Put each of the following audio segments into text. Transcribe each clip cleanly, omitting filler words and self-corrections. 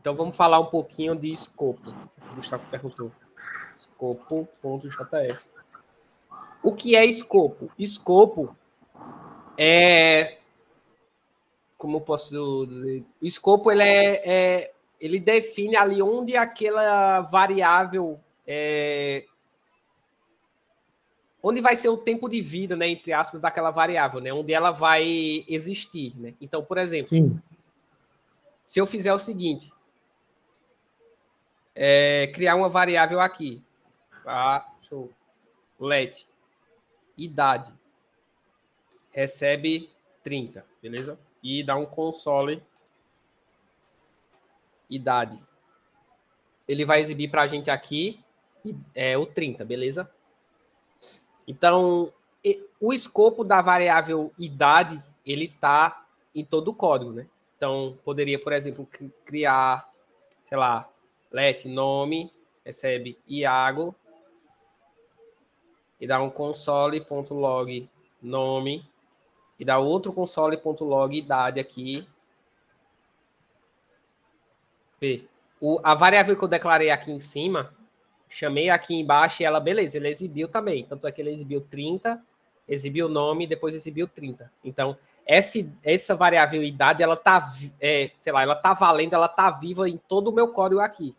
Então vamos falar um pouquinho de escopo. O Gustavo perguntou. Escopo.js. O que é escopo? Escopo é... Como eu posso dizer? O escopo ele define ali onde aquela variável... onde vai ser o tempo de vida, né, entre aspas, daquela variável, né, onde ela vai existir, né? Então, por exemplo, Sim. Se eu fizer o seguinte, criar uma variável aqui, tá? Let, idade, recebe 30, beleza? E dá um console, idade. Ele vai exibir para a gente aqui o 30, beleza? Então, o escopo da variável idade, ele está em todo o código, né? Então, poderia, por exemplo, criar, sei lá, let nome, recebe Iago, e dá um console.log nome, e dá outro console.log idade aqui. A variável que eu declarei aqui em cima, chamei aqui embaixo e ela, beleza, ele exibiu também. Tanto é que ele exibiu 30, exibiu o nome, depois exibiu 30. Então, essa variável idade, ela tá, sei lá, ela tá valendo, ela tá viva em todo o meu código aqui.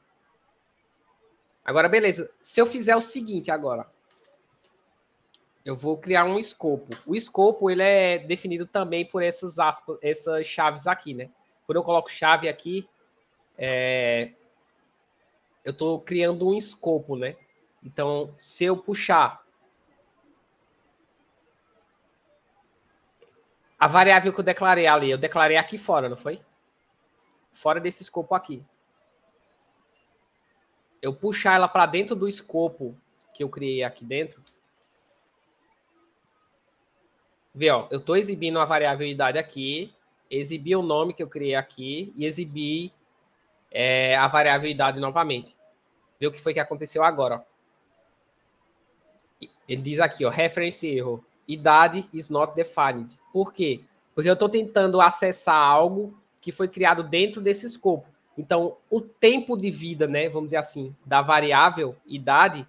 Agora, beleza. Se eu fizer o seguinte agora, eu vou criar um escopo. O escopo, ele é definido também por essas chaves aqui, né? Quando eu coloco chave aqui, eu estou criando um escopo, né? Então, se eu puxar a variável que eu declarei ali, eu declarei aqui fora, não foi? Fora desse escopo aqui. Eu puxar ela para dentro do escopo que eu criei aqui dentro. Vê, ó, eu estou exibindo a variável idade aqui, exibi o nome que eu criei aqui e exibi a variável idade novamente. Vê o que foi que aconteceu agora. Ó. Ele diz aqui, ó, reference error. Idade is not defined. Por quê? Porque eu estou tentando acessar algo que foi criado dentro desse escopo. Então, o tempo de vida, né, vamos dizer assim, da variável idade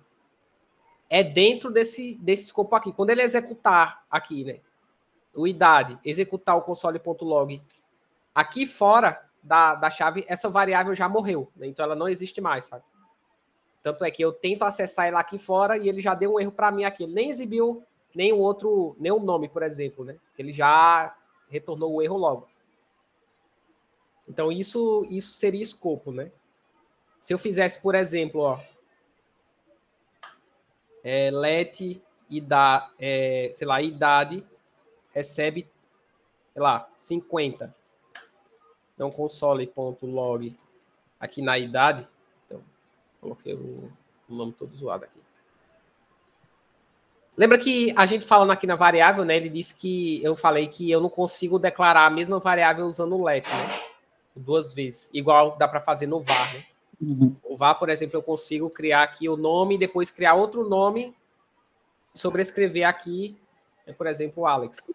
é dentro desse escopo aqui. Quando ele executar aqui, né, o idade, executar o console.log aqui fora da chave, essa variável já morreu. Né? Então, ela não existe mais, sabe? Tanto é que eu tento acessar ele aqui fora e ele já deu um erro para mim aqui. Ele nem exibiu nenhum nome, por exemplo, né? Ele já retornou o erro logo. Então, isso seria escopo, né? Se eu fizesse, por exemplo, ó, let sei lá, idade recebe, sei lá, 50. Então, console.log aqui na idade. Então, coloquei o nome todo zoado aqui. Lembra que a gente falando aqui na variável, né? Ele disse que eu falei que eu não consigo declarar a mesma variável usando o let, né? 2 vezes. Igual dá para fazer no var, né? Uhum. O var, por exemplo, eu consigo criar aqui o nome, depois criar outro nome, sobrescrever aqui, por exemplo, o Alex.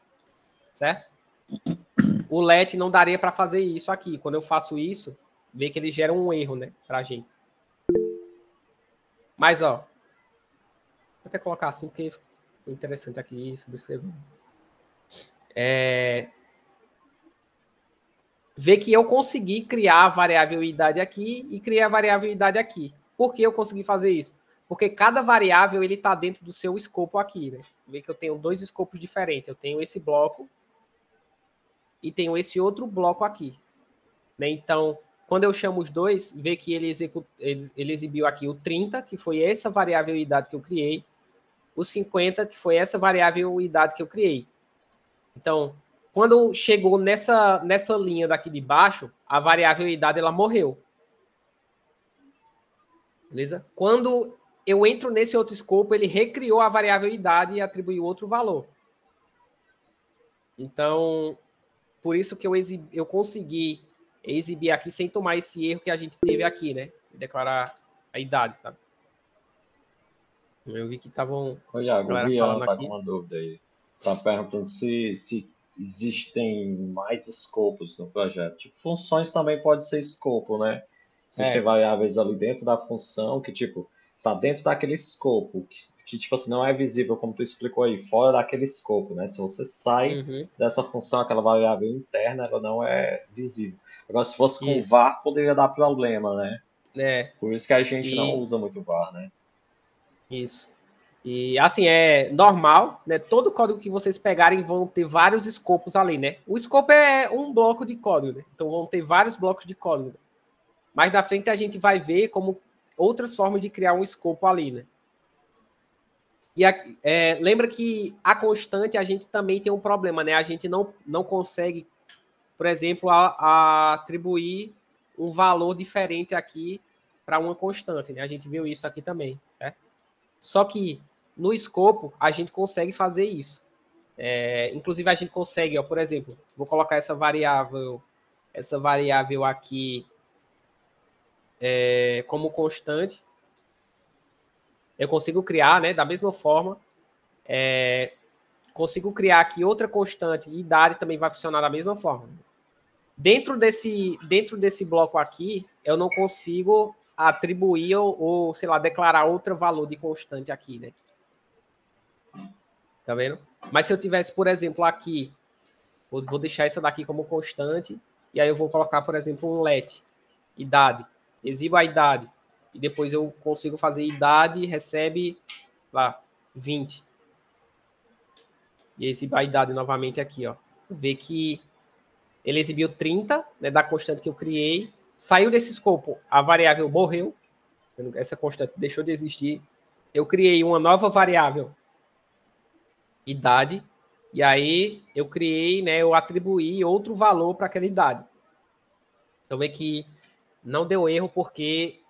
Certo? O let não daria para fazer isso aqui. Quando eu faço isso, vê que ele gera um erro, né? Pra gente. Mas, ó. Vou até colocar assim, porque foi interessante aqui sobrescrever. Ver que eu consegui criar a variável idade aqui e criar a variável idade aqui. Por que eu consegui fazer isso? Porque cada variável ele está dentro do seu escopo aqui. Né? Vê que eu tenho 2 escopos diferentes. Eu tenho esse bloco e tenho esse outro bloco aqui. Né? Então, quando eu chamo os dois, vê que ele exibiu aqui o 30, que foi essa variável idade que eu criei, o 50, que foi essa variável idade que eu criei. Então, quando chegou nessa linha daqui de baixo, a variável idade ela morreu. Beleza? Quando eu entro nesse outro escopo, ele recriou a variável idade e atribuiu outro valor. Então, por isso que eu consegui exibir aqui sem tomar esse erro que a gente teve aqui, né? Declarar a idade, sabe? Eu vi que estavam Ô, Iago, o galera Rian falando tá com aqui. uma dúvida aí. Tá perguntando se existem mais escopos no projeto. Tipo, funções também pode ser escopo, né? Existem variáveis ali dentro da função que, tipo, tá dentro daquele escopo, que tipo assim, não é visível, como tu explicou aí, fora daquele escopo, né? Se você sai Uhum. dessa função, aquela variável interna, ela não é visível. Agora, se fosse com Isso. var, poderia dar problema, né? É. Por isso que a gente não E usa muito var, né? isso. E assim, é normal, né? Todo código que vocês pegarem vão ter vários escopos ali, né? O escopo é um bloco de código, né? Então vão ter vários blocos de código. Mais na frente a gente vai ver como outras formas de criar um escopo ali, né? E lembra que a constante a gente também tem um problema, né? A gente não consegue, por exemplo, atribuir um valor diferente aqui para uma constante, né? A gente viu isso aqui também, certo? Só que no escopo a gente consegue fazer isso. Inclusive a gente consegue, ó, por exemplo, vou colocar essa variável aqui como constante. Eu consigo criar, né, da mesma forma. Consigo criar aqui outra constante e idade também vai funcionar da mesma forma. Dentro desse bloco aqui, eu não consigo atribuir ou, sei lá, declarar outro valor de constante aqui, né? Tá vendo? Mas se eu tivesse, por exemplo, aqui, vou deixar essa daqui como constante, e aí eu vou colocar, por exemplo, um let, idade, exibo a idade, e depois eu consigo fazer idade, recebe lá, 20. E exibo a idade novamente aqui, ó. Ver que ele exibiu 30, né, da constante que eu criei, saiu desse escopo, a variável morreu, essa constante deixou de existir, eu criei uma nova variável, idade, e aí eu criei, né, eu atribuí outro valor para aquela idade. Então vê que não deu erro porque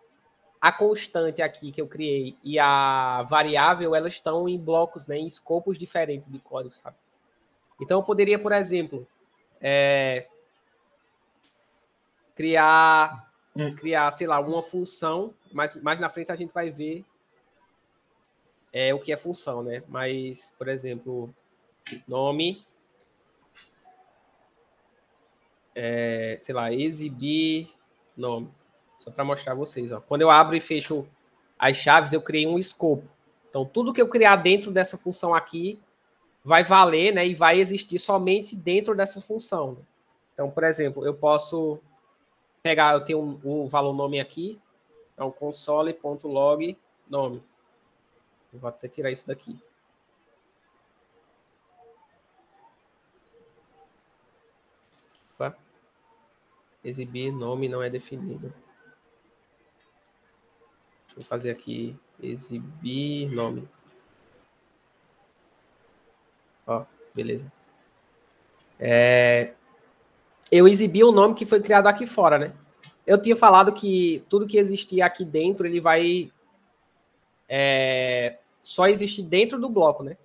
a constante aqui que eu criei e a variável, elas estão em blocos, né, em escopos diferentes de código, sabe? Então eu poderia, por exemplo, criar, sei lá, uma função, mas mais na frente a gente vai ver o que é função, né? Mas, por exemplo, nome, sei lá, exibir nome. Só para mostrar a vocês, ó. Quando eu abro e fecho as chaves, eu criei um escopo. Então, tudo que eu criar dentro dessa função aqui vai valer, né? E vai existir somente dentro dessa função. Né? Então, por exemplo, eu posso pegar, eu tenho o valor nome aqui, então console.log nome. Eu vou até tirar isso daqui. Opa. Exibir nome não é definido. Deixa eu fazer aqui exibir nome. Ó, beleza. Eu exibi o nome que foi criado aqui fora, né? Eu tinha falado que tudo que existia aqui dentro, ele vai só existir dentro do bloco, né?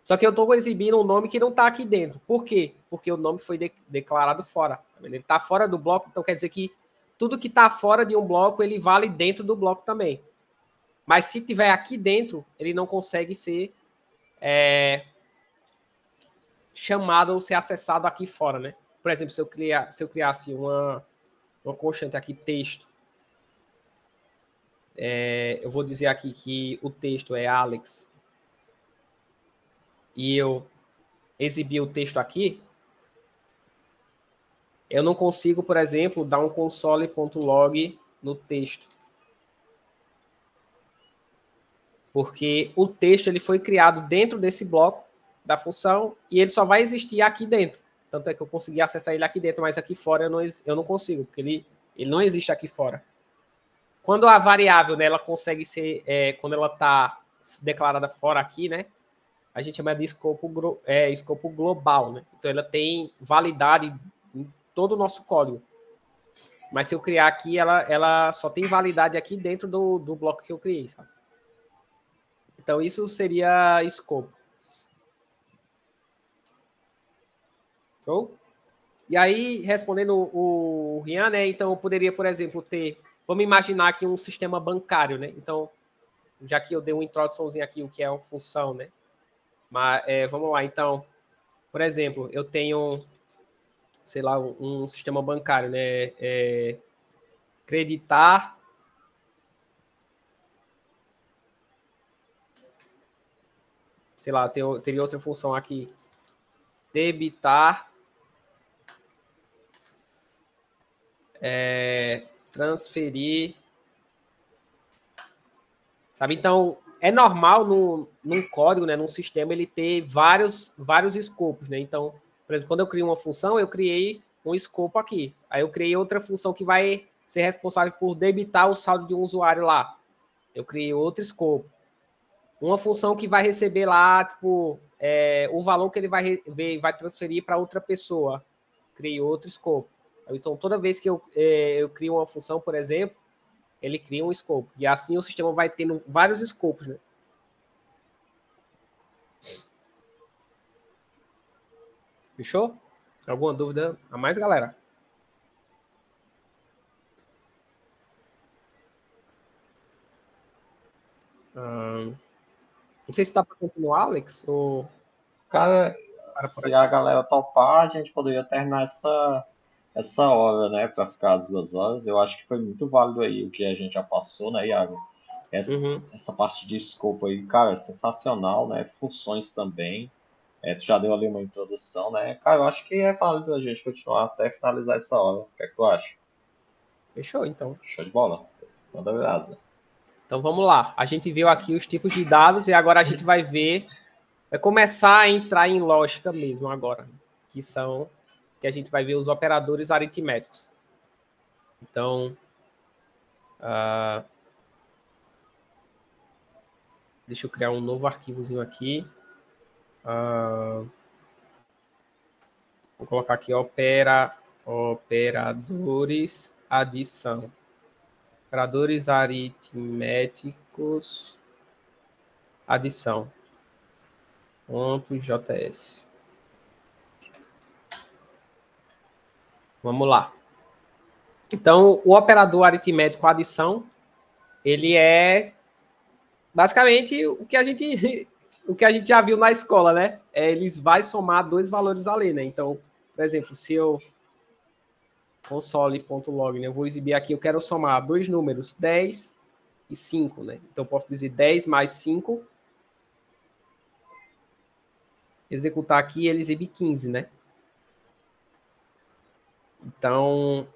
Só que eu estou exibindo um nome que não está aqui dentro. Por quê? Porque o nome foi declarado fora. Ele está fora do bloco, então quer dizer que tudo que está fora de um bloco, ele vale dentro do bloco também. Mas se tiver aqui dentro, ele não consegue ser chamado ou ser acessado aqui fora, né? Por exemplo, se eu criasse uma constante aqui, texto, eu vou dizer aqui que o texto é Alex, e eu exibir o texto aqui, eu não consigo, por exemplo, dar um console.log no texto. Porque o texto ele foi criado dentro desse bloco da função e ele só vai existir aqui dentro. Tanto é que eu consegui acessar ele aqui dentro, mas aqui fora eu não consigo, porque ele não existe aqui fora. Quando a variável, né, ela consegue ser, quando ela está declarada fora aqui, né, a gente chama de escopo global, né? Então ela tem validade em todo o nosso código. Mas se eu criar aqui, ela só tem validade aqui dentro do bloco que eu criei, sabe? Então isso seria escopo. Show? E aí, respondendo o Rian, né? Então eu poderia, por exemplo, ter. Vamos imaginar aqui um sistema bancário, né? Então, já que eu dei uma introduçãozinha aqui, o que é uma função, né? Mas vamos lá, então. Por exemplo, eu tenho, sei lá, um sistema bancário, né? creditar, sei lá, teria outra função aqui, debitar, transferir, sabe? Então, é normal num código, né, num sistema, ele ter vários escopos, né? Então, por exemplo, quando eu crio uma função, eu criei um escopo aqui. Aí eu criei outra função que vai ser responsável por debitar o saldo de um usuário lá. Eu criei outro escopo. Uma função que vai receber lá, tipo, o valor que ele vai transferir para outra pessoa. Criei outro escopo. Então, toda vez que eu crio uma função, por exemplo, ele cria um escopo. E assim o sistema vai tendo vários escopos, né? Fechou? Alguma dúvida a mais, galera? Não sei se dá para continuar, Alex, ou Cara, para por se aqui. a galera topar, a gente poderia terminar essa hora, né? Para ficar as 2 horas. Eu acho que foi muito válido aí o que a gente já passou, né, Iago? Uhum. Essa parte de escopo aí, cara, é sensacional, né? Funções também. Tu já deu ali uma introdução, né? Cara, eu acho que é válido a gente continuar até finalizar essa hora. O que é que tu acha? Fechou, então. Show de bola. Manda brasa. Então vamos lá. A gente viu aqui os tipos de dados e agora a gente vai começar a entrar em lógica mesmo agora, que a gente vai ver os operadores aritméticos. Então, deixa eu criar um novo arquivozinho aqui. Vou colocar aqui operadores adição. Operadores aritméticos adição. .js. Vamos lá. Então, o operador aritmético adição, ele é basicamente o que a gente já viu na escola, né? Eles vai somar dois valores ali, né? Então, por exemplo, se eu console.log, né, eu vou exibir aqui, eu quero somar dois números, 10 e 5, né? Então, eu posso dizer 10 mais 5, executar aqui, ele exibe 15, né? Então,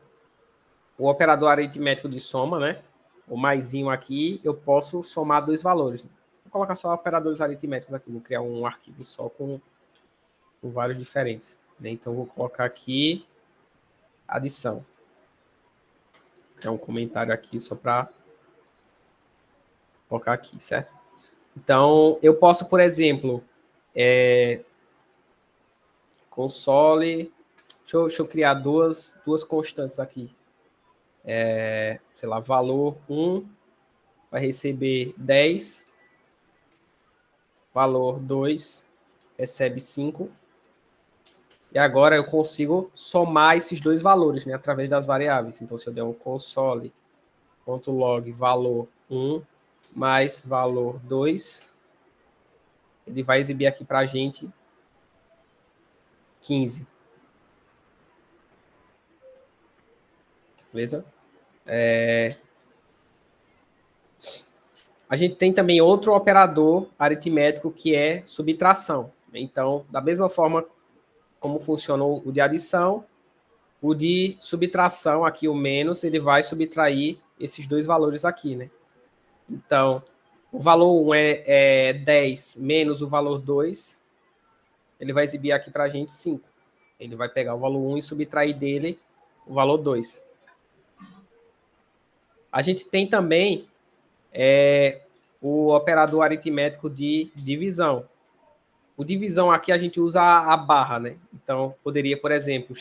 o operador aritmético de soma, né? O maisinho aqui, eu posso somar dois valores. Vou colocar só operadores aritméticos aqui, vou criar um arquivo só com vários diferentes. Né? Então, vou colocar aqui adição. Vou criar um comentário aqui só para colocar aqui, certo? Então, eu posso, por exemplo, console... Deixa eu criar duas constantes aqui. Sei lá, valor 1 vai receber 10, valor 2 recebe 5. E agora eu consigo somar esses dois valores, né, através das variáveis. Então, se eu der um console.log valor 1 mais valor 2, ele vai exibir aqui para a gente 15. Beleza? A gente tem também outro operador aritmético que é subtração. Então, da mesma forma como funciona o de adição, o de subtração, aqui o menos, ele vai subtrair esses dois valores aqui, né? Então, o valor 1 é 10 menos o valor 2, ele vai exibir aqui para a gente 5. Ele vai pegar o valor 1 e subtrair dele o valor 2. A gente tem também o operador aritmético de divisão. O divisão aqui a gente usa a barra, né? Então, poderia, por exemplo,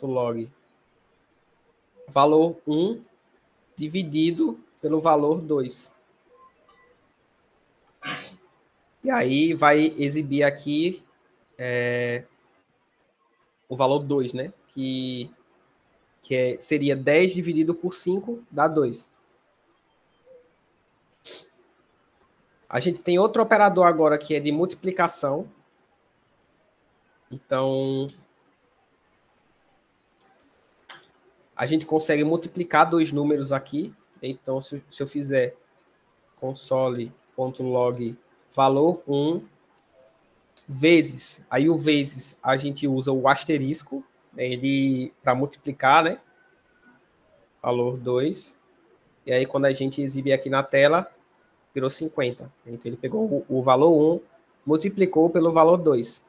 .log valor 1 dividido pelo valor 2. E aí vai exibir aqui o valor 2, né? Que seria 10 dividido por 5, dá 2. A gente tem outro operador agora que é de multiplicação. Então, a gente consegue multiplicar dois números aqui. Então, se eu fizer console.log valor 1 vezes, aí o vezes a gente usa o asterisco, né, ele para multiplicar, né? Valor 2. E aí, quando a gente exibir aqui na tela, virou 50. Então, ele pegou o valor 1, multiplicou pelo valor 2.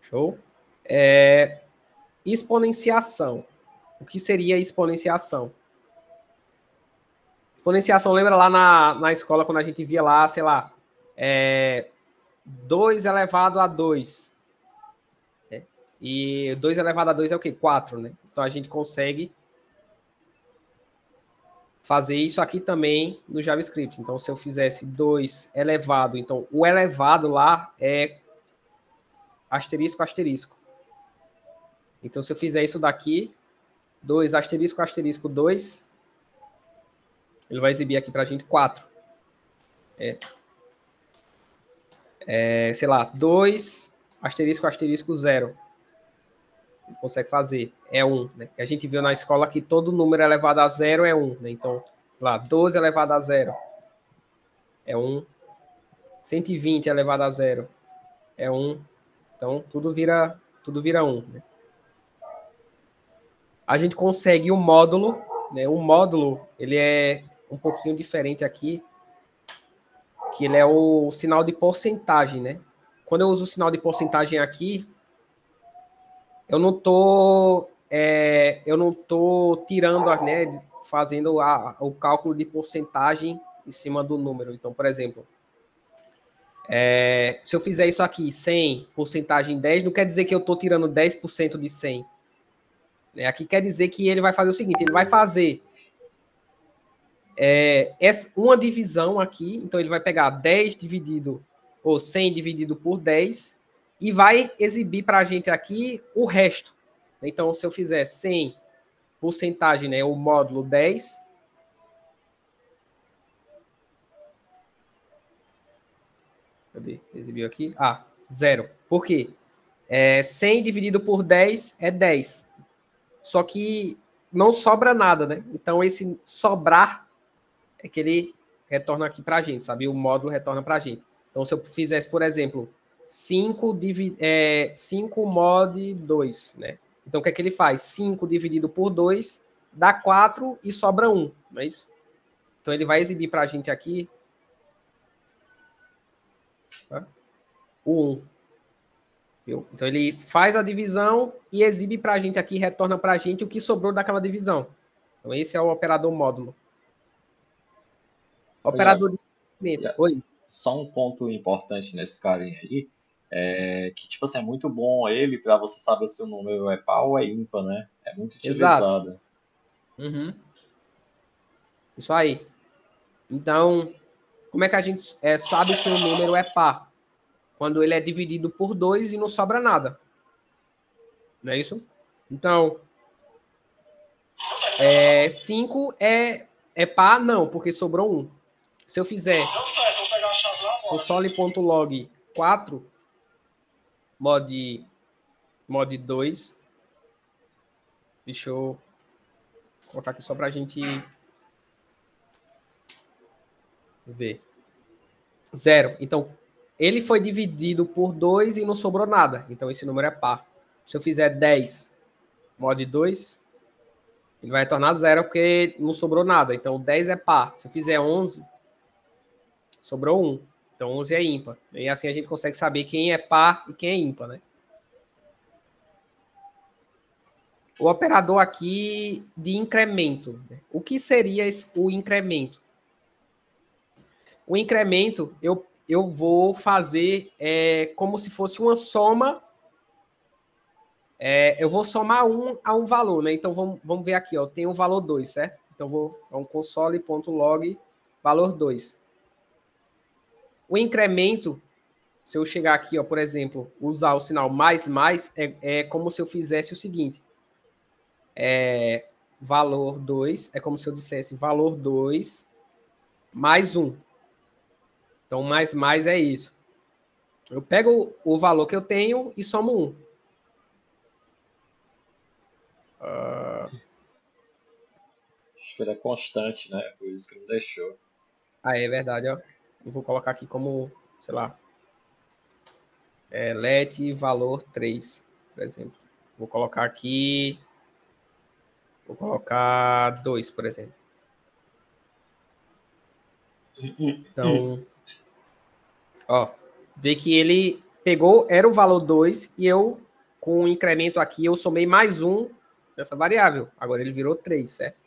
Show? Exponenciação. O que seria exponenciação? Exponenciação, lembra lá na escola, quando a gente via lá, sei lá, 2 elevado a 2. Né? E 2 elevado a 2 é o quê? 4, né? Então, a gente consegue fazer isso aqui também no JavaScript. Então, se eu fizesse 2 elevado, então o elevado lá é asterisco, asterisco. Então, se eu fizer isso daqui, 2 asterisco, asterisco 2, ele vai exibir aqui para a gente 4. Sei lá, 2 asterisco, asterisco 0. A gente consegue fazer. É 1. Né? A gente viu na escola que todo número elevado a 0 é 1. Né? Então, lá, 12 elevado a 0 é 1. 120 elevado a 0 é 1. Então, tudo vira 1. Né? A gente consegue o módulo. Né? O módulo, ele é um pouquinho diferente aqui, que ele é o sinal de porcentagem, né? Quando eu uso o sinal de porcentagem aqui, eu não tô tirando, né, fazendo o cálculo de porcentagem em cima do número. Então, por exemplo, se eu fizer isso aqui, 100, porcentagem 10, não quer dizer que eu estou tirando 10% de 100. Aqui quer dizer que ele vai fazer o seguinte, ele vai fazer uma divisão aqui, então ele vai pegar 10 dividido, ou 100 dividido por 10, e vai exibir para a gente aqui o resto. Então, se eu fizer 100 porcentagem, né, o módulo 10, cadê? Exibiu aqui? 0. Por quê? 100 dividido por 10 é 10. Só que não sobra nada, né? Então, esse sobrar é que ele retorna aqui para a gente, sabe? O módulo retorna para a gente. Então, se eu fizesse, por exemplo, 5 mod 2, né? Então, o que é que ele faz? 5 dividido por 2 dá 4 e sobra 1, não é isso? Então, ele vai exibir para a gente aqui o 1. Viu? Então, ele faz a divisão e exibe para a gente aqui, retorna para a gente o que sobrou daquela divisão. Então, esse é o operador módulo. Operador de incremento. Oi. Só um ponto importante nesse carinha aí, que tipo assim, é muito bom ele para você saber se o número é par ou é ímpar, né? É muito utilizado. Exato. Uhum. Isso aí. Então, como é que a gente sabe se o número é par? Quando ele é dividido por 2 e não sobra nada. Não é isso? Então, 5 é par? Não, porque sobrou 1. Se eu fizer console.log 4 mod 2, deixa eu colocar aqui só para a gente ver. 0. Então, ele foi dividido por 2 e não sobrou nada. Então, esse número é par. Se eu fizer 10 mod 2, ele vai retornar 0 porque não sobrou nada. Então, 10 é par. Se eu fizer 11, sobrou 1. Então, 11 é ímpar. E assim a gente consegue saber quem é par e quem é ímpar, né? O operador aqui de incremento. O que seria o incremento? O incremento, eu vou fazer como se fosse uma soma. Eu vou somar a um valor, né? Então, vamos ver aqui, ó. Tem o valor 2, certo? Então, vou console.log valor 2. O incremento, se eu chegar aqui, ó, por exemplo, usar o sinal mais, é como se eu fizesse o seguinte. Valor 2, é como se eu dissesse valor 2 mais 1. Então, mais é isso. Eu pego o valor que eu tenho e somo 1. Acho que ele é constante, né? Por isso que não deixou. É verdade, ó. Eu vou colocar aqui como, sei lá, let valor 3, por exemplo. Vou colocar aqui, vou colocar 2, por exemplo. Então, ó, vê que ele pegou, era o valor 2 e eu, com o incremento aqui, eu somei mais 1 nessa variável. Agora ele virou 3, certo?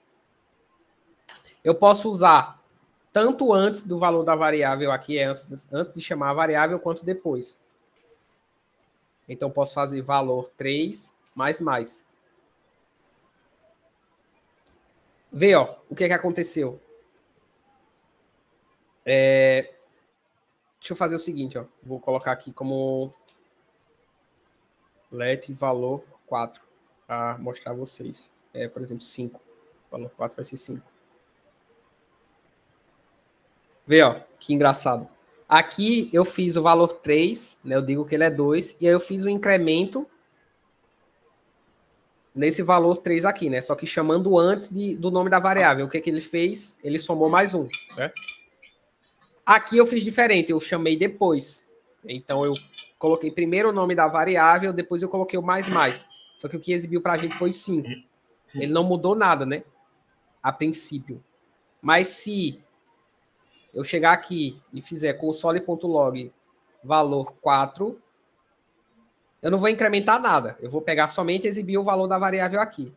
Eu posso usar tanto antes do valor da variável aqui, antes de chamar a variável, quanto depois. Então, eu posso fazer valor 3 mais. Vê, ó, o que aconteceu. Deixa eu fazer o seguinte, ó. Vou colocar aqui como let valor 4 para mostrar a vocês. Por exemplo, 5. Valor 4 vai ser 5. Vê, ó, que engraçado. Aqui eu fiz o valor 3, né? Eu digo que ele é 2, e aí eu fiz o incremento nesse valor 3 aqui, né? Só que chamando antes do nome da variável. O que ele fez? Ele somou mais 1, certo? Aqui eu fiz diferente, eu chamei depois. Então eu coloquei primeiro o nome da variável, depois eu coloquei o mais. Só que o que exibiu para a gente foi 5. Ele não mudou nada, né? A princípio. Mas se eu chegar aqui e fizer console.log valor 4, eu não vou incrementar nada. Eu vou pegar somente e exibir o valor da variável aqui.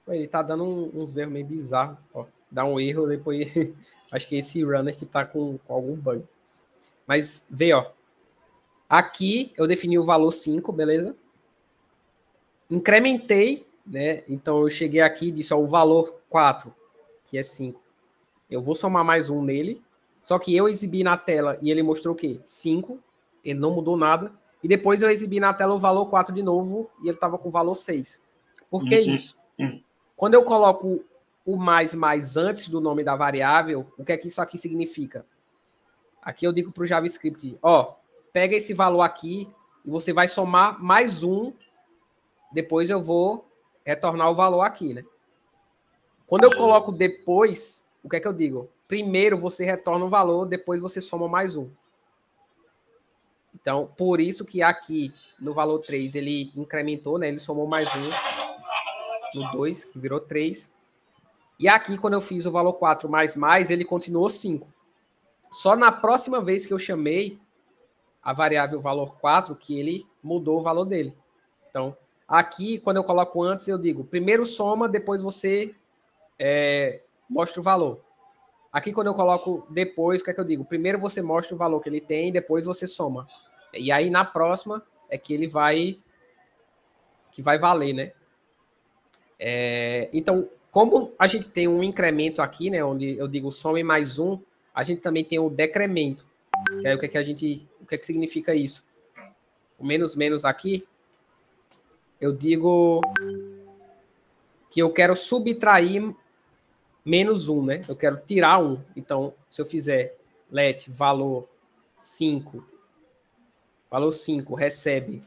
Ele tá dando uns erros meio bizarros. Ó, dá um erro, depois acho que é esse runner que tá com algum bug. Mas vê, ó. Aqui eu defini o valor 5, beleza? Incrementei, né? Então eu cheguei aqui e disse, ó, o valor 4, que é 5. Eu vou somar mais 1 nele. Só que eu exibi na tela e ele mostrou o quê? 5. Ele não mudou nada. E depois eu exibi na tela o valor 4 de novo e ele estava com o valor 6. Por que isso? Quando eu coloco o mais antes do nome da variável, o que é que isso aqui significa? Aqui eu digo para o JavaScript, ó, pega esse valor aqui e você vai somar mais 1, depois eu vou retornar o valor aqui, né? Quando eu coloco depois, o que é que eu digo? Primeiro você retorna o valor, depois você soma mais 1. Então, por isso que aqui no valor 3 ele incrementou, né? Ele somou mais 1 no 2, que virou 3. E aqui, quando eu fiz o valor 4 mais, ele continuou 5. Só na próxima vez que eu chamei a variável valor 4, que ele mudou o valor dele. Então, aqui, quando eu coloco antes, eu digo, primeiro soma, depois você mostra o valor. Aqui, quando eu coloco depois, o que é que eu digo? Primeiro você mostra o valor que ele tem, depois você soma. E aí, na próxima, é que ele vai valer, né? Então, como a gente tem um incremento aqui, né, onde eu digo some mais 1, a gente também tem o decremento. Que aí o que é que significa isso? O menos aqui, eu digo que eu quero subtrair menos 1, né? Eu quero tirar 1. Então, se eu fizer let valor 5 recebe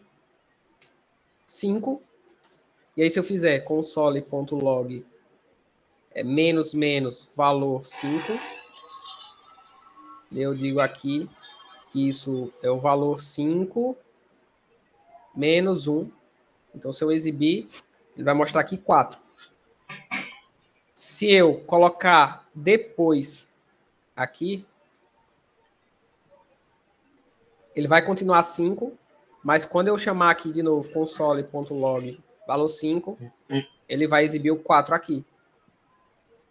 5. E aí, se eu fizer console.log menos valor 5, eu digo aqui que isso é o valor 5 menos 1. Então, se eu exibir, ele vai mostrar aqui 4. Se eu colocar depois aqui, ele vai continuar 5, mas quando eu chamar aqui de novo console.log valor 5, ele vai exibir o 4 aqui.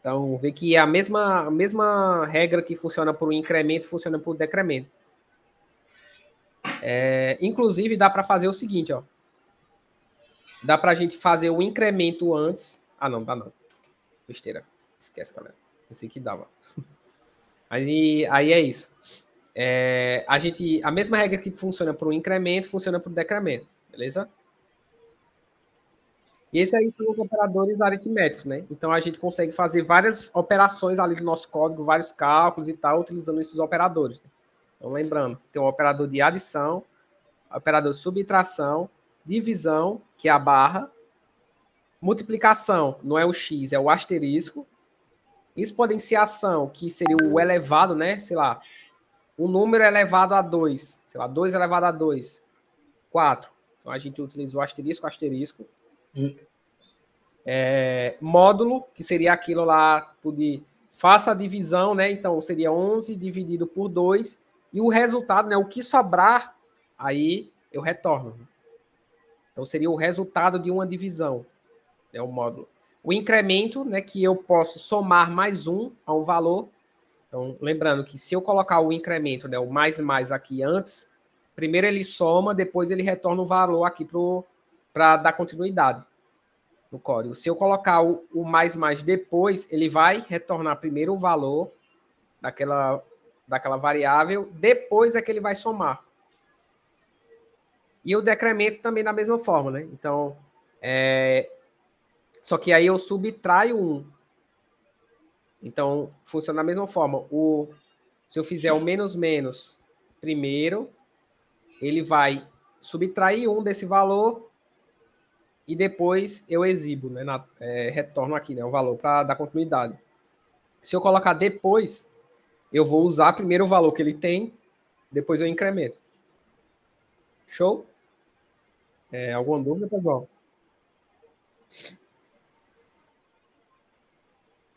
Então, vê que é a mesma regra que funciona para o incremento, funciona para o decremento. Inclusive, dá para fazer o seguinte, ó. Dá para a gente fazer o incremento antes. Ah, não, dá não. Besteira. Esquece, galera. Pensei que dava. Mas aí é isso. A mesma regra que funciona para o incremento, funciona para o decremento. Beleza? E esses aí são os operadores aritméticos, né? Então a gente consegue fazer várias operações ali do nosso código, vários cálculos e tal, utilizando esses operadores. Então lembrando, tem o operador de adição, operador de subtração, divisão, que é a barra, multiplicação, não é o x, é o asterisco, exponenciação, que seria o elevado, né? Sei lá, o número elevado a 2, sei lá, 2 elevado a 2, 4. Então a gente utiliza o asterisco, asterisco. Módulo, que seria aquilo lá de faça a divisão, né? Então seria 11 dividido por 2 e o resultado, né, o que sobrar, aí eu retorno. Então seria o resultado de uma divisão, né, o módulo. O incremento, né, que eu posso somar mais um a um valor. Então, lembrando que se eu colocar o incremento, né, o mais aqui antes, primeiro ele soma, depois ele retorna o valor aqui para dar continuidade no código. Se eu colocar o mais depois, ele vai retornar primeiro o valor daquela variável, depois é que ele vai somar. E o decremento também da mesma forma, né? Então, só que aí eu subtraio 1. Então, funciona da mesma forma. Se eu fizer o menos primeiro, ele vai subtrair 1 desse valor e depois eu exibo, né? Retorno aqui, né? O valor para dar continuidade. Se eu colocar depois, eu vou usar primeiro o valor que ele tem, depois eu incremento. Show? Alguma dúvida, pessoal?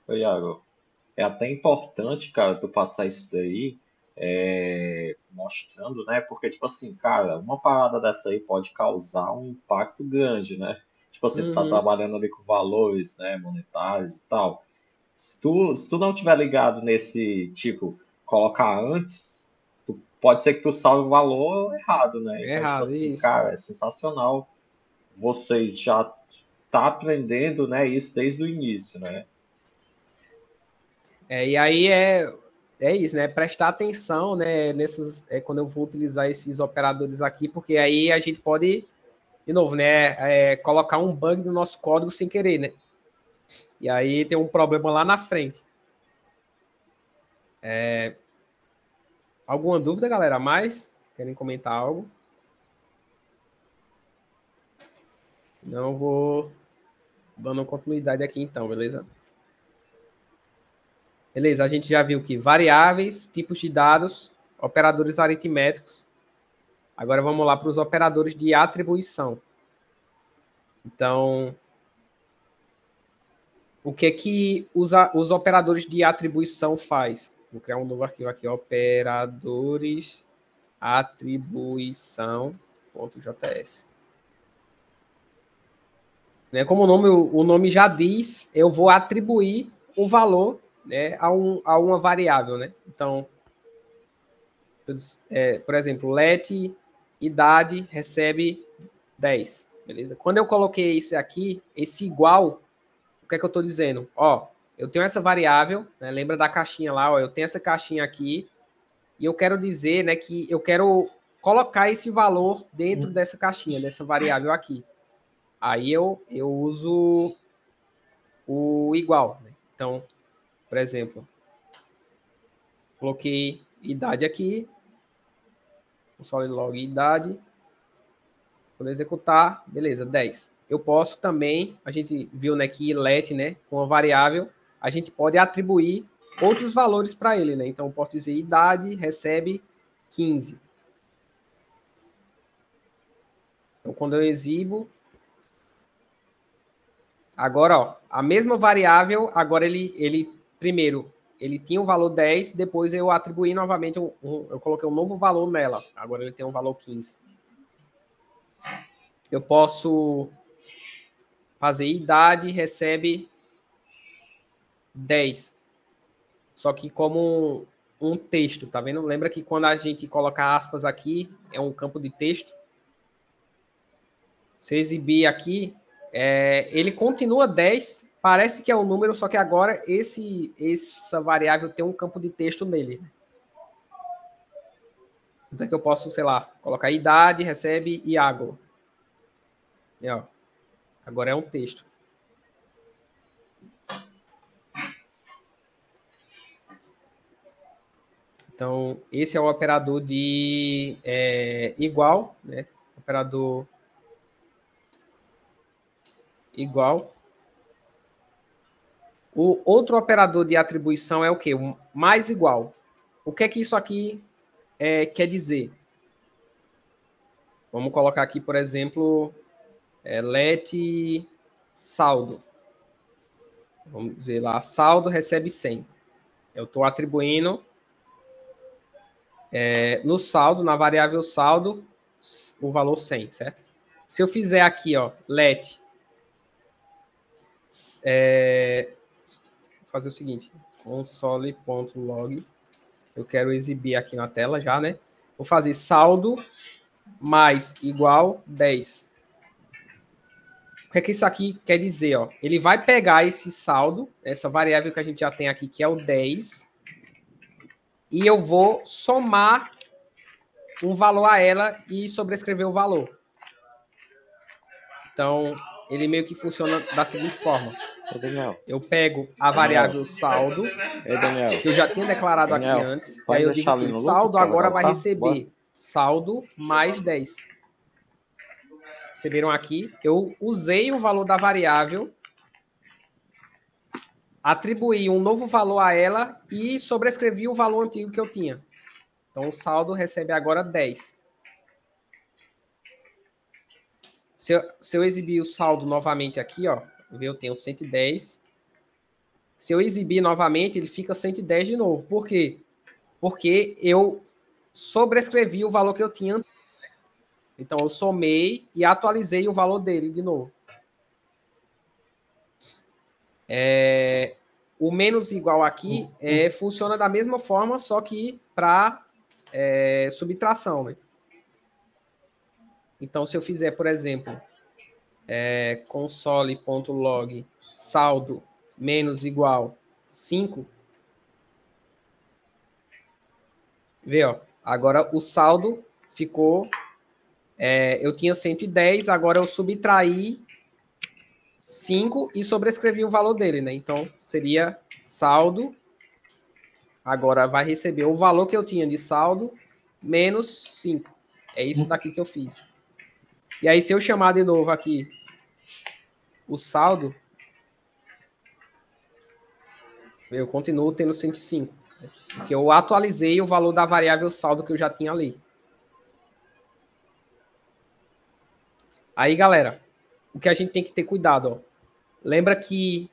Oi, Iago. É até importante, cara, tu passar isso daí, mostrando, né? Porque, tipo assim, cara, uma parada dessa aí pode causar um impacto grande, né? Tipo assim, tu tá Uhum. trabalhando ali com valores, né, monetários e tal. Se tu não tiver ligado nesse, tipo, colocar antes, pode ser que tu salve o valor errado, né? Então, tipo Errado, assim, isso. cara, é sensacional vocês já tá aprendendo, né, isso desde o início, né? E aí é isso, né? Prestar atenção, né? Quando eu vou utilizar esses operadores aqui, porque aí a gente pode, de novo, né? Colocar um bug no nosso código sem querer, né? E aí tem um problema lá na frente. Alguma dúvida, galera? Mais? Querem comentar algo? Não vou dando continuidade aqui então, beleza? Beleza, a gente já viu que variáveis, tipos de dados, operadores aritméticos. Agora vamos lá para os operadores de atribuição. Então, o que os operadores de atribuição faz? Vou criar um novo arquivo aqui, operadores atribuição.js. Né, como o nome já diz, eu vou atribuir o valor, né, a uma variável. Né? Então, por exemplo, let idade recebe 10. Beleza? Quando eu coloquei isso aqui, esse igual, o que é que eu estou dizendo? Ó, eu tenho essa variável, né, lembra da caixinha lá? Ó, eu tenho essa caixinha aqui e eu quero dizer, né, que eu quero colocar esse valor dentro dessa caixinha, dessa variável aqui. Aí eu uso o igual. Né? Então, por exemplo, coloquei idade aqui, console.log idade, quando executar, beleza, 10. Eu posso também, a gente viu, né, que let, né, com a variável, a gente pode atribuir outros valores para ele, né? Então eu posso dizer idade recebe 15. Então quando eu exibo, agora, ó, a mesma variável, agora ele primeiro, ele tinha o valor 10, depois eu atribuí novamente, eu coloquei um novo valor nela. Agora ele tem um valor 15. Eu posso fazer idade recebe 10. Só que como um texto, tá vendo? Lembra que quando a gente coloca aspas aqui, é um campo de texto. Se eu exibir aqui, ele continua 10, parece que é um número, só que agora essa variável tem um campo de texto nele. Então que eu posso, sei lá, colocar idade, recebe Iago. E, ó, agora é um texto. Então, esse é o operador de igual, né? Operador igual. O outro operador de atribuição é o quê? O mais igual. O que é que isso aqui quer dizer? Vamos colocar aqui, por exemplo, let saldo. Vamos dizer lá, saldo recebe 100. Eu estou atribuindo no saldo, na variável saldo, o valor 100, certo? Se eu fizer aqui, ó, let, vou fazer o seguinte, console.log, eu quero exibir aqui na tela já, né? Vou fazer saldo mais igual 10. O que é que isso aqui quer dizer? Ó? Ele vai pegar esse saldo, essa variável que a gente já tem aqui, que é o 10, e eu vou somar um valor a ela e sobrescrever o valor. Então, ele meio que funciona da seguinte forma. Eu pego a variável saldo, que eu já tinha declarado aqui antes, e aí eu digo que saldo agora vai receber saldo mais 10. Perceberam aqui? Eu usei o valor da variável, atribuí um novo valor a ela e sobrescrevi o valor antigo que eu tinha. Então, o saldo recebe agora 10. Se eu exibir o saldo novamente aqui, ó, eu tenho 110. Se eu exibir novamente, ele fica 110 de novo. Por quê? Porque eu sobrescrevi o valor que eu tinha. Então, eu somei e atualizei o valor dele de novo. O menos igual aqui funciona da mesma forma, só que para subtração, né? Então, se eu fizer, por exemplo, console.log saldo menos igual 5, vê, ó, agora o saldo ficou, eu tinha 110, agora eu subtraí 5 e sobrescrevi o valor dele, né? Então, seria saldo, agora vai receber o valor que eu tinha de saldo, menos 5. É isso daqui que eu fiz. E aí, se eu chamar de novo aqui o saldo, eu continuo tendo 105. Porque eu atualizei o valor da variável saldo que eu já tinha ali. Aí, galera, o que a gente tem que ter cuidado, ó. Lembra que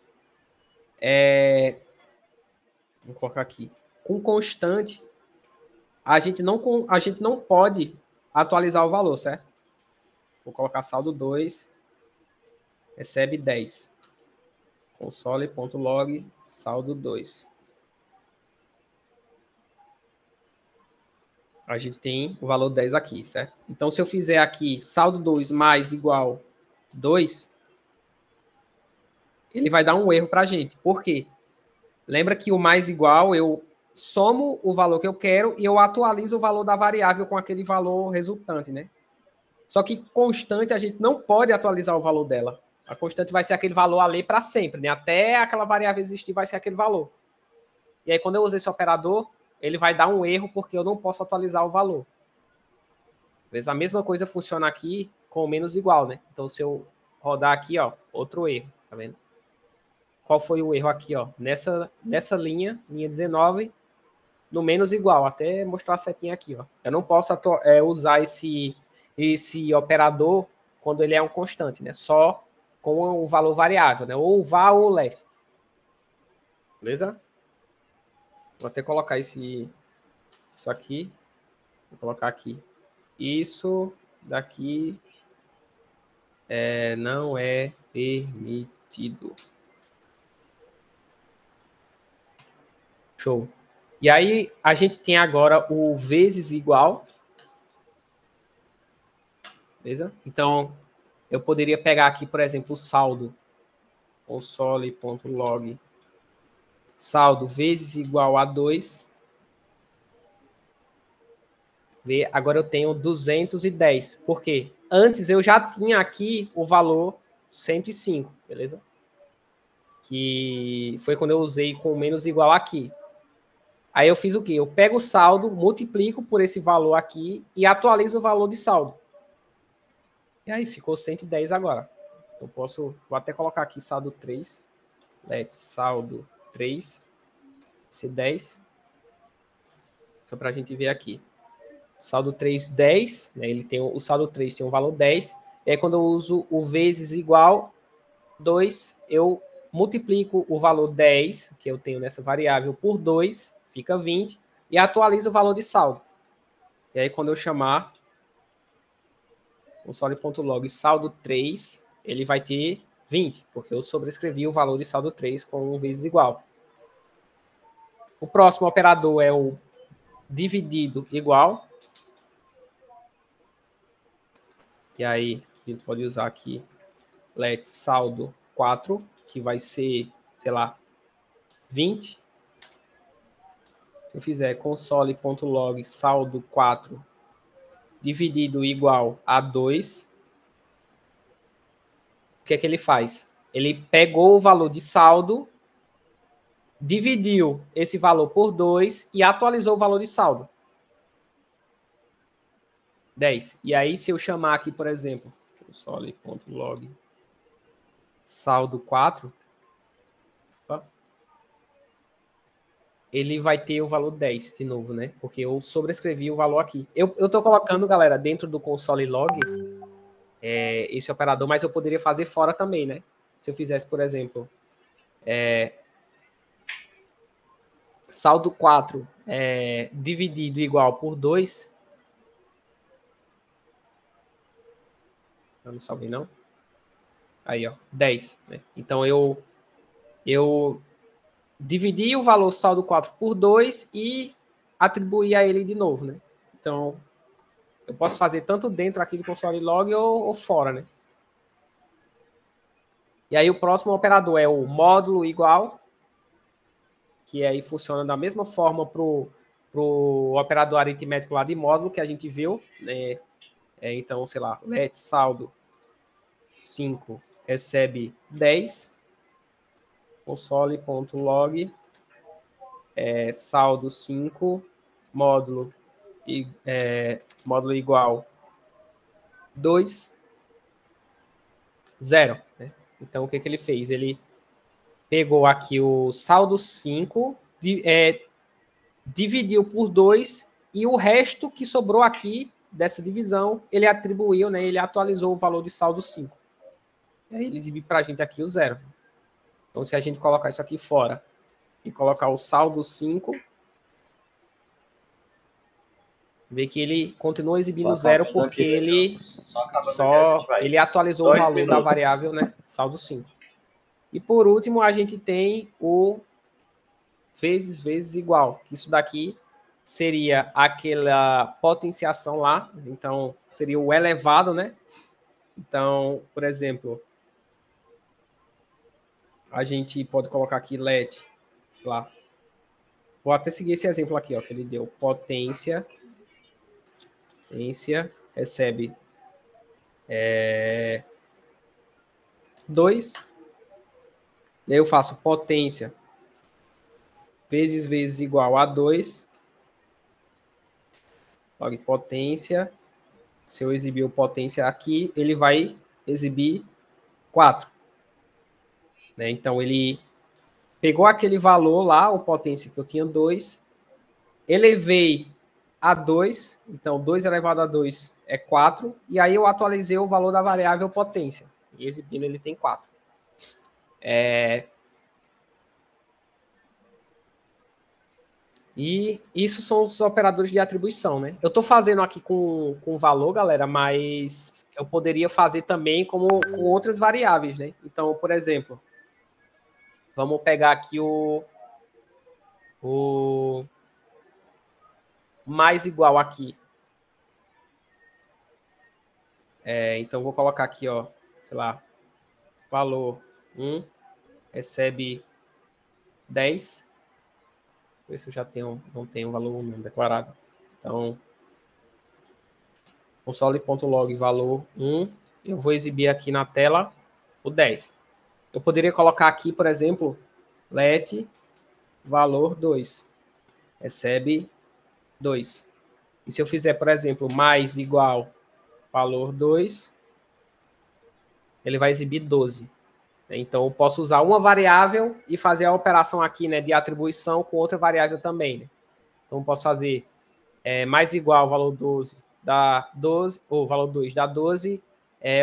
vou colocar aqui. Com constante, a gente não pode atualizar o valor, certo? Vou colocar saldo 2, recebe 10. Console.log saldo 2. A gente tem o valor 10 aqui, certo? Então, se eu fizer aqui saldo 2 mais igual 2, ele vai dar um erro para a gente. Por quê? Lembra que o mais igual, eu somo o valor que eu quero e eu atualizo o valor da variável com aquele valor resultante, né? Só que constante, a gente não pode atualizar o valor dela. A constante vai ser aquele valor ali para sempre, né? Até aquela variável existir, vai ser aquele valor. E aí, quando eu uso esse operador, ele vai dar um erro porque eu não posso atualizar o valor. A mesma coisa funciona aqui com o menos igual, né? Então, se eu rodar aqui, ó, outro erro, tá vendo? Qual foi o erro aqui, ó? Nessa linha 19, no menos igual, até mostrar a setinha aqui, ó. Eu não posso usar esse operador quando ele é um constante, né? Só com o valor variável, né? Ou var ou let. Beleza? Vou até colocar isso aqui. Vou colocar aqui. Isso daqui não é permitido. Show. E aí, a gente tem agora o vezes igual. Beleza? Então, eu poderia pegar aqui, por exemplo, o saldo. Console.log saldo vezes igual a 2. Agora eu tenho 210. Por quê? Antes eu já tinha aqui o valor 105, beleza? Que foi quando eu usei com menos igual aqui. Aí eu fiz o quê? Eu pego o saldo, multiplico por esse valor aqui e atualizo o valor de saldo. E aí ficou 110 agora. Eu vou até colocar aqui saldo 3. Let saldo 3, esse 10. Só para a gente ver aqui. Saldo 3, 10. Né? O saldo 3 tem um valor 10. E aí, quando eu uso o vezes igual 2, eu multiplico o valor 10, que eu tenho nessa variável, por 2, fica 20, e atualizo o valor de saldo. E aí, quando eu chamar console.log saldo 3, ele vai ter 20, porque eu sobrescrevi o valor de saldo 3 com um vezes igual. O próximo operador é o dividido igual. E aí, a gente pode usar aqui let saldo 4, que vai ser, sei lá, 20. Se eu fizer console.log saldo 4 dividido igual a 2, o que é que ele faz? Ele pegou o valor de saldo, dividiu esse valor por 2 e atualizou o valor de saldo. 10. E aí, se eu chamar aqui, por exemplo, console.log saldo 4, ele vai ter o valor 10 de novo, né? Porque eu sobrescrevi o valor aqui. Eu estou colocando, galera, dentro do console log esse operador, mas eu poderia fazer fora também, né? Se eu fizesse, por exemplo, saldo 4 dividido igual por 2. Eu não salvei, não. Aí, ó, 10. Né? Então, eu dividi o valor saldo 4 por 2 e atribuí a ele de novo, né? Então, eu posso fazer tanto dentro aqui do console log ou fora, né? E aí o próximo operador é o módulo igual, que aí funciona da mesma forma para o operador aritmético lá de módulo que a gente viu, né? Então, sei lá, let saldo 5 recebe 10, console.log saldo 5, módulo igual 2, 0. Né? Então, o que ele fez? Ele pegou aqui o saldo 5, dividiu por 2 e o resto que sobrou aqui dessa divisão, ele atribuiu, né, ele atualizou o valor de saldo 5. E aí ele exibiu para a gente aqui o 0. Então, se a gente colocar isso aqui fora e colocar o saldo 5, vê que ele continua exibindo 0 porque ele atualizou o valor da variável, né, saldo 5. E por último, a gente tem o vezes igual. Isso daqui seria aquela potenciação lá, então seria o elevado, né? Então, por exemplo, a gente pode colocar aqui let lá. Vou até seguir esse exemplo aqui, ó, que ele deu. Potência recebe 2. E aí eu faço potência vezes igual a 2. Log potência. Se eu exibir o potência aqui, ele vai exibir 4. Né? Então, ele pegou aquele valor lá, o potência que eu tinha 2, elevei a 2, então 2 elevado a 2 é 4, e aí eu atualizei o valor da variável potência, e exibindo ele tem 4. E isso são os operadores de atribuição, né? Eu estou fazendo aqui com valor, galera, mas eu poderia fazer também com outras variáveis, né? Então, por exemplo, vamos pegar aqui o mais igual aqui. Então, vou colocar aqui, ó, sei lá, valor 1 recebe 10. Ver se eu já não tenho valor 1 declarado. Então, console.log valor 1, eu vou exibir aqui na tela o 10. Eu poderia colocar aqui, por exemplo, let valor 2, recebe 2. E se eu fizer, por exemplo, mais igual valor 2, ele vai exibir 12. Então, eu posso usar uma variável e fazer a operação aqui, né, de atribuição com outra variável também. Né? Então, eu posso fazer mais igual ao valor 12 dá 12, ou valor 2 dá 12,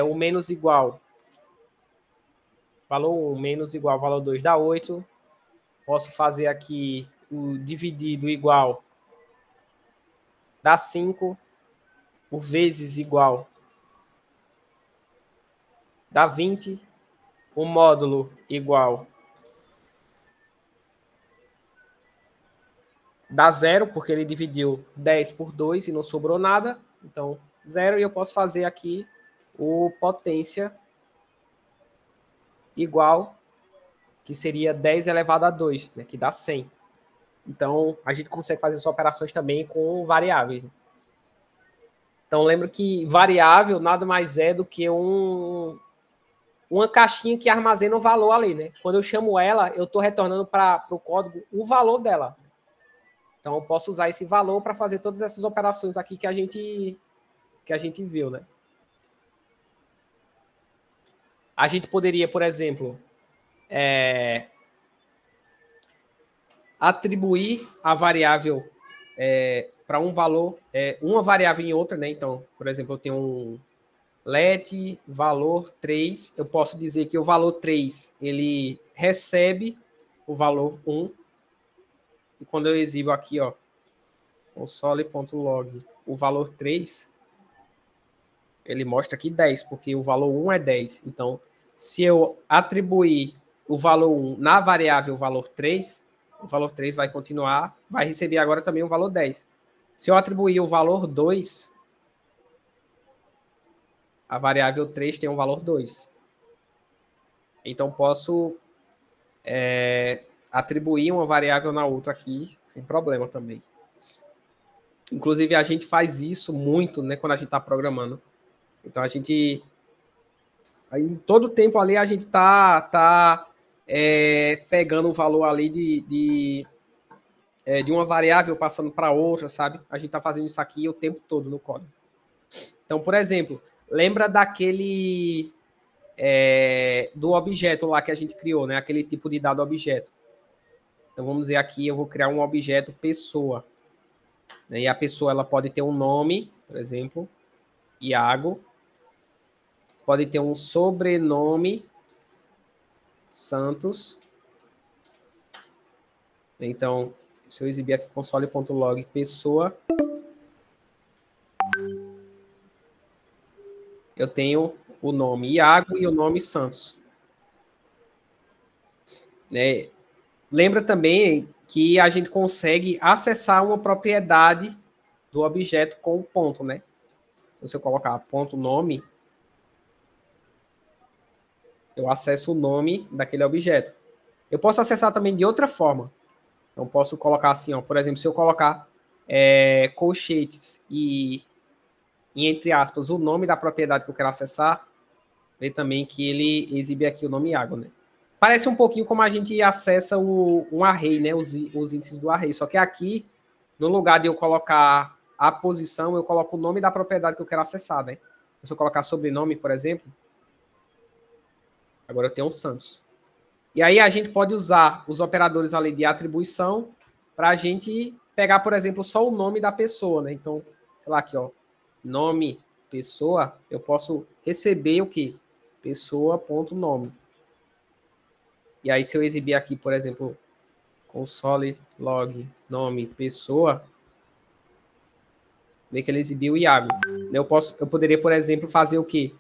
o menos igual, valor 1 menos igual ao valor 2 dá 8. Posso fazer aqui o dividido igual dá 5, o vezes igual dá 20, o módulo igual dá 0, porque ele dividiu 10 por 2 e não sobrou nada. Então, 0. E eu posso fazer aqui o potência igual, que seria 10 elevado a 2, né, que dá 100. Então, a gente consegue fazer essas operações também com variáveis. Né? Então, lembra que variável nada mais é do que uma caixinha que armazena o valor ali. Né? Quando eu chamo ela, eu estou retornando para o código o valor dela. Então, eu posso usar esse valor para fazer todas essas operações aqui que a gente viu, né? A gente poderia, por exemplo, atribuir a variável para um valor, uma variável em outra, né? Então, por exemplo, eu tenho um let valor 3, eu posso dizer que o valor 3, ele recebe o valor 1, e quando eu exibo aqui, ó, console.log, o valor 3, ele mostra aqui 10, porque o valor 1 é 10. Então, se eu atribuir o valor 1 na variável valor 3, o valor 3 vai continuar, vai receber agora também o valor 10. Se eu atribuir o valor 2, a variável 3 tem um valor 2. Então, posso atribuir uma variável na outra aqui, sem problema também. Inclusive, a gente faz isso muito, né, quando a gente está programando. Então, a gente... Aí, todo tempo ali, a gente tá pegando o valor ali de uma variável passando para outra, sabe? A gente está fazendo isso aqui o tempo todo no código. Então, por exemplo, lembra daquele do objeto lá que a gente criou, né? Aquele tipo de dado objeto. Então, vamos dizer aqui, eu vou criar um objeto pessoa. Né? E a pessoa, ela pode ter um nome, por exemplo, Iago. Pode ter um sobrenome, Santos. Então, se eu exibir aqui console.log pessoa, eu tenho o nome Iago e o nome Santos. Né? Lembra também que a gente consegue acessar uma propriedade do objeto com o ponto, né? Então, se eu colocar ponto nome, eu acesso o nome daquele objeto. Eu posso acessar também de outra forma. Então, posso colocar assim, ó, por exemplo, se eu colocar colchetes e entre aspas, o nome da propriedade que eu quero acessar, vê também que ele exibe aqui o nome Iago, né? Parece um pouquinho como a gente acessa um array, né? Os índices do array. Só que aqui, no lugar de eu colocar a posição, eu coloco o nome da propriedade que eu quero acessar, né? Se eu colocar sobrenome, por exemplo, agora eu tenho o Santos. E aí a gente pode usar os operadores ali de atribuição para a gente pegar, por exemplo, só o nome da pessoa, né? Então, sei lá aqui, ó, nome pessoa, eu posso receber o quê? Pessoa.nome. E aí, se eu exibir aqui, por exemplo, console log nome pessoa, vê que ele exibiu o Iago. Eu poderia, por exemplo, fazer o quê?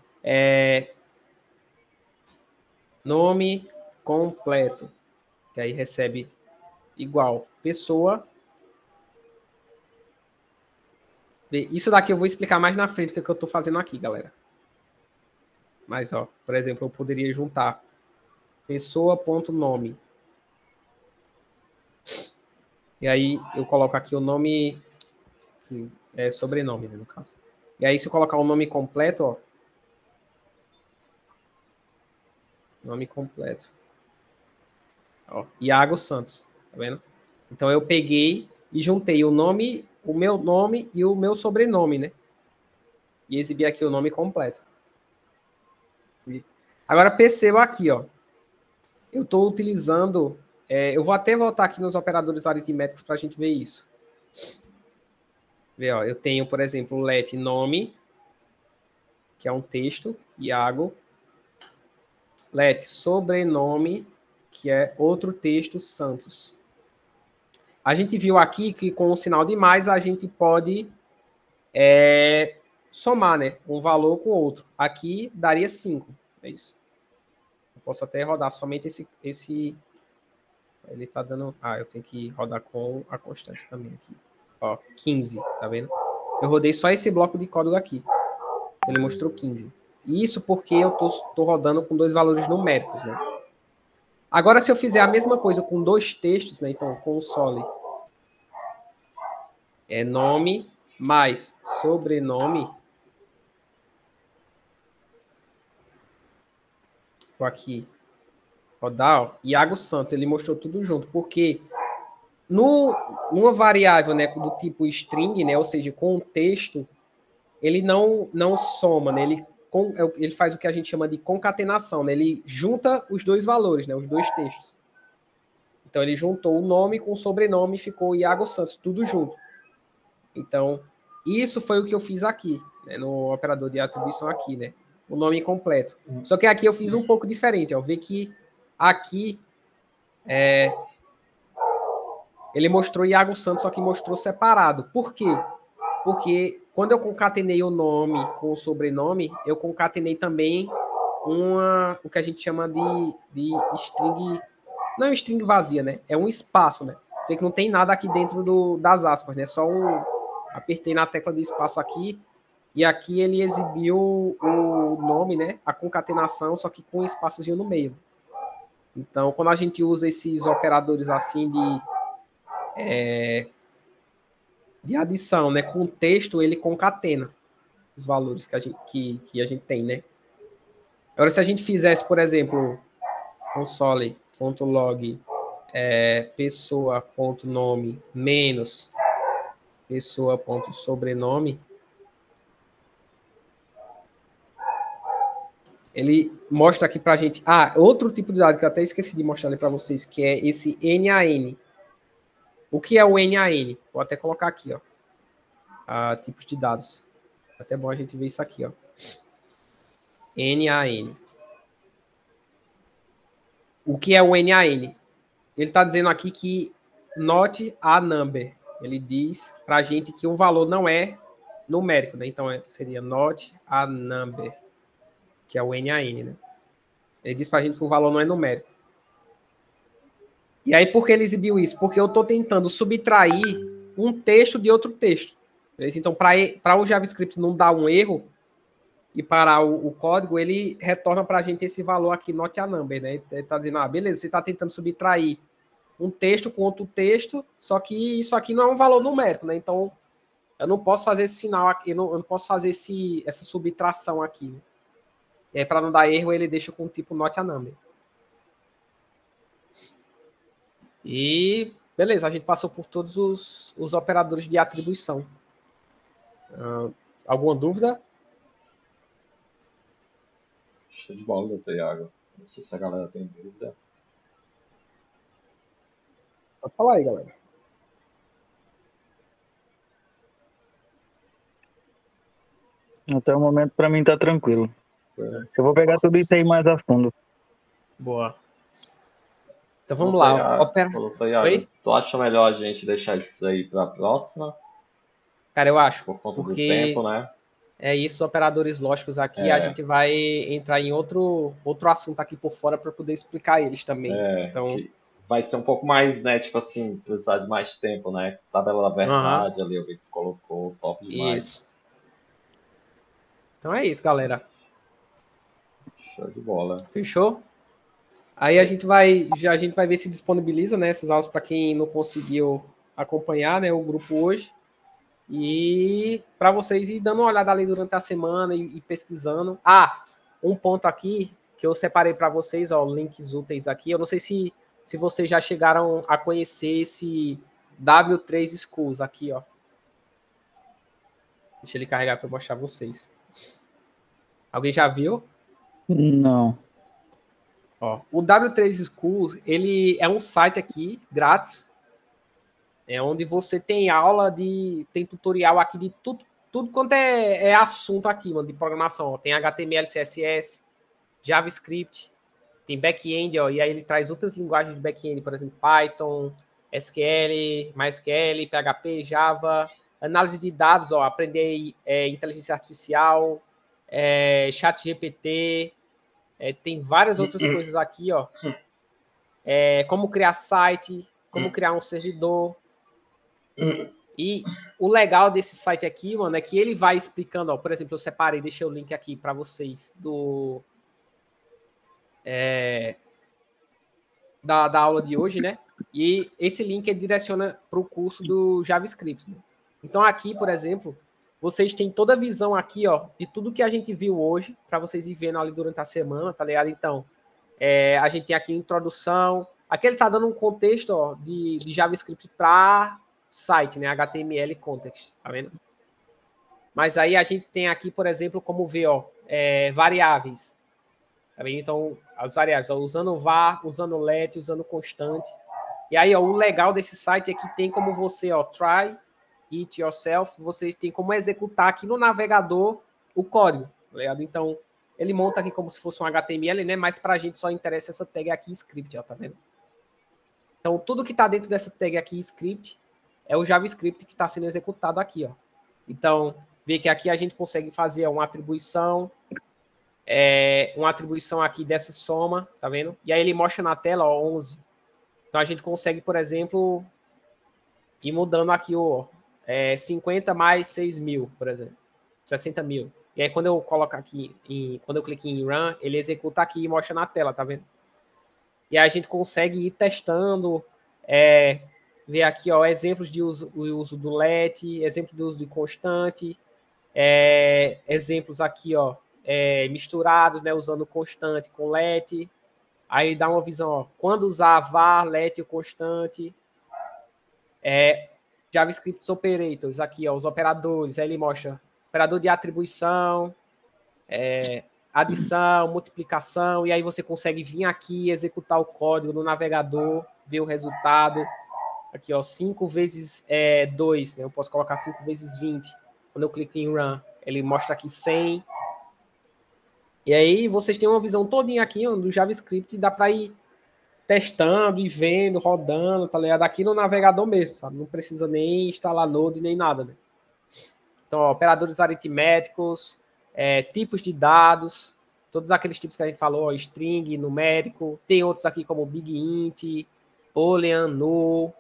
Nome completo, que aí recebe igual pessoa. Isso daqui eu vou explicar mais na frente o que eu estou fazendo aqui, galera. Mas, ó, por exemplo, eu poderia juntar pessoa.nome. E aí eu coloco aqui o nome, que é sobrenome, né, no caso. E aí se eu colocar o nome completo, ó. Nome completo. Ó, Iago Santos, tá vendo? Então eu peguei e juntei o nome, o meu nome e o meu sobrenome, né? E exibi aqui o nome completo. Agora perceba aqui, ó. Eu estou utilizando... eu vou até voltar aqui nos operadores aritméticos para a gente ver isso. Vê, ó, eu tenho, por exemplo, o let nome, que é um texto, Iago. Let sobrenome, que é outro texto, Santos. A gente viu aqui que com o sinal de mais a gente pode somar, né? Um valor com outro. Aqui daria 5. É isso. Eu posso até rodar somente esse... Ele está dando... eu tenho que rodar com a constante também aqui. Ó, 15, tá vendo? Eu rodei só esse bloco de código aqui. Ele mostrou 15. Isso porque eu tô rodando com 2 valores numéricos, né? Agora, se eu fizer a mesma coisa com 2 textos, né? Então, console nome mais sobrenome. Vou aqui rodar, ó, Iago Santos, ele mostrou tudo junto, porque numa variável, né, do tipo string, né, ou seja, com um texto, ele não soma, né, ele faz o que a gente chama de concatenação, né, ele junta os 2 valores, né, os 2 textos. Então, ele juntou o nome com o sobrenome e ficou Iago Santos, tudo junto. Então, isso foi o que eu fiz aqui, né, no operador de atribuição aqui, né, o nome completo. Só que aqui eu fiz um pouco diferente, ó, vê que aqui ele mostrou Iago Santos, só que mostrou separado. Por quê? Porque quando eu concatenei o nome com o sobrenome, eu concatenei também o que a gente chama de string... Não é string vazia, né? É um espaço, né? Vê que não tem nada aqui dentro das aspas, né? Só apertei na tecla de espaço aqui e aqui ele exibiu o nome, né? A concatenação, só que com um espaçozinho no meio. Então, quando a gente usa esses operadores assim de adição, né? Com texto, ele concatena os valores que a gente tem, né? Agora, se a gente fizesse, por exemplo, console.log pessoa.nome menos pessoa.sobrenome, ele mostra aqui pra gente... outro tipo de dado que eu até esqueci de mostrar ali para vocês, que é esse NaN. O que é o NaN? Vou até colocar aqui, ó. Tipos de dados. É até bom a gente ver isso aqui, ó. NaN. O que é o NaN? Ele está dizendo aqui que not a number. Ele diz para a gente que o valor não é numérico, né? Então seria not a number, que é o NaN, né? Ele diz para a gente que o valor não é numérico. E aí, por que ele exibiu isso? Porque eu estou tentando subtrair um texto de outro texto. Beleza? Então, para o JavaScript não dar um erro e parar o código, ele retorna para a gente esse valor aqui, not a number, né? Ele está dizendo, beleza, você está tentando subtrair um texto com outro texto, só que isso aqui não é um valor numérico, né? Então, eu não posso fazer esse sinal aqui, eu não posso fazer essa subtração aqui. Né? E aí, para não dar erro, ele deixa com o tipo not a number. E, beleza, a gente passou por todos os operadores de atribuição. Alguma dúvida? Show de bola, doutor Iago. Não sei se a galera tem dúvida. Pode falar aí, galera. Até o momento, para mim, tá tranquilo. Eu vou pegar tudo isso aí mais a fundo. Boa. Então vamos lá. Doutor Iago, tu acha melhor a gente deixar isso aí para a próxima? Cara, eu acho. Por conta do tempo, né? É isso, operadores lógicos aqui, a gente vai entrar em outro assunto aqui por fora para poder explicar eles também. Então, vai ser um pouco mais, né, tipo assim, precisar de mais tempo, né? Tabela da verdade ali, eu vi que colocou, top demais. Isso. Então é isso, galera. Show de bola. Fechou? Aí a gente vai ver se disponibiliza, né, essas aulas para quem não conseguiu acompanhar, né, o grupo hoje. E para vocês ir dando uma olhada ali durante a semana e pesquisando. Um ponto aqui que eu separei para vocês, ó, links úteis aqui. Eu não sei se vocês já chegaram a conhecer esse W3 Schools aqui, ó. Deixa ele carregar para eu mostrar vocês. Alguém já viu? Não. Ó, o W3 Schools, ele é um site aqui, grátis, onde você tem aula tem tutorial aqui de tudo quanto é assunto aqui, mano, de programação. Ó. Tem HTML, CSS, JavaScript, tem back-end, ó, e aí ele traz outras linguagens de back-end, por exemplo, Python, SQL, MySQL, PHP, Java, análise de dados, ó, aprender inteligência artificial, ChatGPT, tem várias outras coisas aqui, ó. Como criar site, como criar um servidor. E o legal desse site aqui, mano, é que ele vai explicando, ó, por exemplo, eu separei, deixei o link aqui para vocês da aula de hoje, né? E esse link direciona para o curso do JavaScript. Né? Então aqui, por exemplo, vocês têm toda a visão aqui, ó, de tudo que a gente viu hoje, para vocês ir vendo ali durante a semana, tá ligado? Então, a gente tem aqui a introdução. Aqui ele tá dando um contexto, ó, de JavaScript para site, né? HTML context, tá vendo? Mas aí a gente tem aqui, por exemplo, como ver, ó, variáveis. Tá vendo? Então, as variáveis, ó, usando var, usando let, usando constante. E aí, ó, o legal desse site é que tem como você, ó, try it yourself, você tem como executar aqui no navegador o código, tá ligado? Então, ele monta aqui como se fosse um HTML, né? Mas pra gente só interessa essa tag aqui, script, ó, tá vendo? Então, tudo que tá dentro dessa tag aqui, script, é o JavaScript que está sendo executado aqui, ó. Então, vê que aqui a gente consegue fazer uma atribuição aqui dessa soma, tá vendo? E aí ele mostra na tela, ó, 11. Então, a gente consegue, por exemplo, ir mudando aqui, ó, 50 mais 6 mil, por exemplo. 60 mil. E aí, quando eu coloco aqui, quando eu clico em Run, ele executa aqui e mostra na tela, tá vendo? E aí a gente consegue ir testando, ver aqui, ó, exemplos de uso do let, exemplo de uso de constante, exemplos aqui, ó, misturados, né, usando constante com let. Aí dá uma visão, ó, quando usar var, let e constante. JavaScript operators, aqui, ó, os operadores. Aí ele mostra operador de atribuição, adição, multiplicação, e aí você consegue vir aqui, executar o código no navegador, ver o resultado. Aqui, ó, 5 vezes 2, né? Eu posso colocar 5 vezes 20. Quando eu clico em Run, ele mostra aqui 100. E aí vocês têm uma visão todinha aqui ó, do JavaScript, dá para ir testando e vendo, rodando, tá ligado? Aqui no navegador mesmo, sabe? Não precisa nem instalar Node nem nada, né? Então, ó, operadores aritméticos, tipos de dados, todos aqueles tipos que a gente falou, ó, string, numérico, tem outros aqui como big int, boolean, null,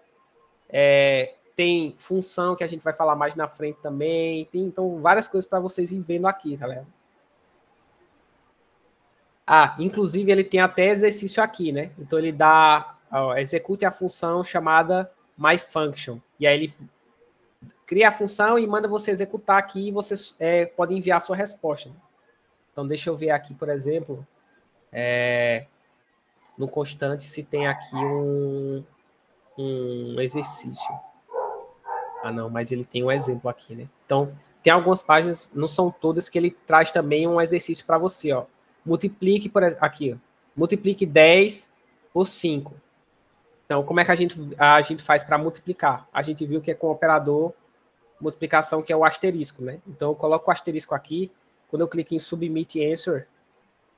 tem função que a gente vai falar mais na frente também, tem então várias coisas para vocês ir vendo aqui, tá ligado? Inclusive ele tem até exercício aqui, né? Então ele dá, ó, execute a função chamada myFunction, e aí ele cria a função e manda você executar aqui e você pode enviar a sua resposta. Então, deixa eu ver aqui, por exemplo, no constante, se tem aqui um exercício. Não, mas ele tem um exemplo aqui, né? Então, tem algumas páginas, não são todas, que ele traz também um exercício para você, ó. Multiplique, aqui, ó, multiplique 10 por 5. Então, como é que a gente faz para multiplicar? A gente viu que é com o operador multiplicação, que é o asterisco, né? Então, eu coloco o asterisco aqui, quando eu clico em Submit Answer,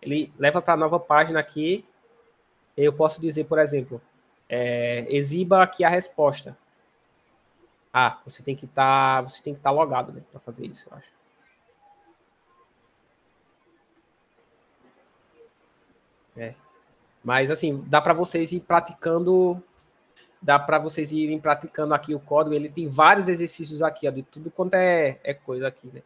ele leva para a nova página aqui, eu posso dizer, por exemplo, exiba aqui a resposta. Você tem que estar logado, né, para fazer isso, eu acho. Mas, assim, dá para vocês ir praticando, irem praticando aqui o código. Ele tem vários exercícios aqui, ó, de tudo quanto é coisa aqui, né?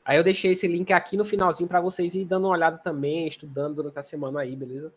Aí eu deixei esse link aqui no finalzinho para vocês irem dando uma olhada também, estudando durante a semana aí, beleza?